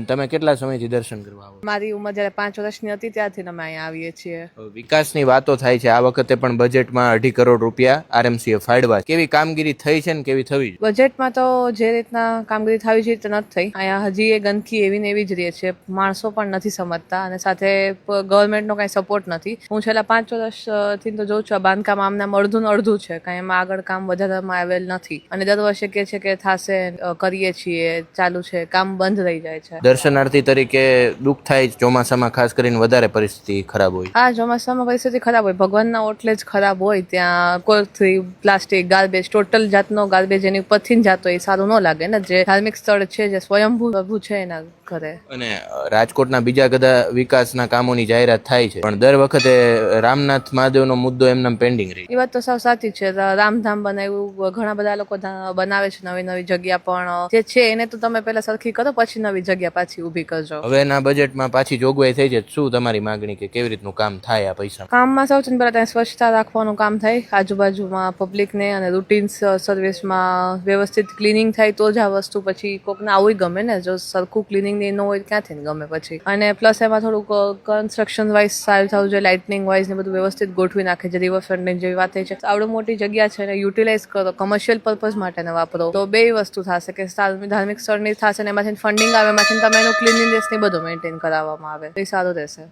તમે કેટલા સમયથી દર્શન કરવા આવો? મારી ઉંમર જ્યારે 5 વર્ષની હતી ત્યારથી અમે અહીંયા આવીએ છીએ. વિકાસની વાતો થાય છે, આ વખતે પણ બજેટમાં 2.5 કરોડ રૂપિયા આરએમસીએ ફાળવા. કેવી કામગીરી થઈ છે ને કેવી થવી જોઈએ? બજેટમાં તો જે રીતના કામગીરી થવી જોઈએ તે નથી થઈ. અહીંયા હજી એ ગંદકી એવી ને એવી જ રહે છે, માણસો પણ નથી સમજતા અને સાથે ગવર્મેન્ટનો કાંઈ સપોર્ટ નથી. હું છેલ્લા 5 વર્ષથી તો જોઉં છું આ બાંધકામ આમને અડધું ને અડધું છે, કાંઈ એમાં આગળ કામ વધારવામાં આવેલ નથી અને દર વર્ષે કહે છે કે થશે, કરીએ છીએ, ચાલુ છે, કામ બંધ રહી જાય છે. દર્શનાર્થી તરીકે દુઃખ થાય ચોમાસામાં, ખાસ કરીને વધારે પરિસ્થિતિ ખરાબ હોય. હા, ચોમાસામાં પરિસ્થિતિ ખરાબ હોય, ભગવાનના ઓટલે જ ખરાબ હોય. ત્યાં કોથળી, પ્લાસ્ટિક, ગાર્બેજ, ટોટલ જાતનો ગાર્બેજ એની ઉપરથી જ જાતો, એ સારું ન લાગે ને. જે ધાર્મિક સ્થળ છે, જે સ્વયંભૂ પ્રભુ છે એના ઘરે. અને રાજકોટના બીજા બધા વિકાસના કામોની જાહેરાત થાય છે, પણ દર વખતે રામનાથ મહાદેવનો મુદ્દો એમને પેન્ડિંગ રહી. એ વાત તો સાવ સાચી છે. રામધામ બનાવ્યું, ઘણા બધા લોકો બનાવે છે નવી નવી જગ્યા, પણ જે છે એને તો તમે પહેલા સરખી કરો, પછી નવી જગ્યા પાછી ઊભી કરજો. હવેના બજેટમાં પાછી જોગવાઈ થઈ છે, શું તમારી માંગણી કે કેવી રીતનું કામ થાય આ પૈસા? કામમાં સૌથી પહેલા ત્યાં સ્વચ્છતા રાખવાનું કામ થાય, આજુબાજુમાં પબ્લિકને અને રૂટીન સર્વિસમાં વ્યવસ્થિત ક્લિનિંગ થાય તો જ આ વસ્તુ પછી કોકને આવું ગમે ને. જો સરખું ક્લિનિંગ ન હોય ક્યાંથી ગમે પછી. અને પ્લસ એમાં થોડુંક કન્સ્ટ્રક્શન વાઇઝ સારું થવું જોઈએ, લાઇટનિંગ વાઇઝ ને બધું વ્યવસ્થિત ગોઠવી નાખે. જે રિવરફ્રન્ટની જેવી વાત છે, આવડો મોટી જગ્યા છે ને યુટિલાઇઝ કરો, કમર્શિયલ પર્પઝ માટે ને વાપરો, તો બે વસ્તુ થશે કે ધાર્મિક સ્થળની થશે ને એમાંથી ફંડિંગ આવે, એમાંથી તમે એનું ક્લિનિંગનેસ ને બધું મેન્ટેન કરાવવામાં આવે તો એ સારું રહેશે.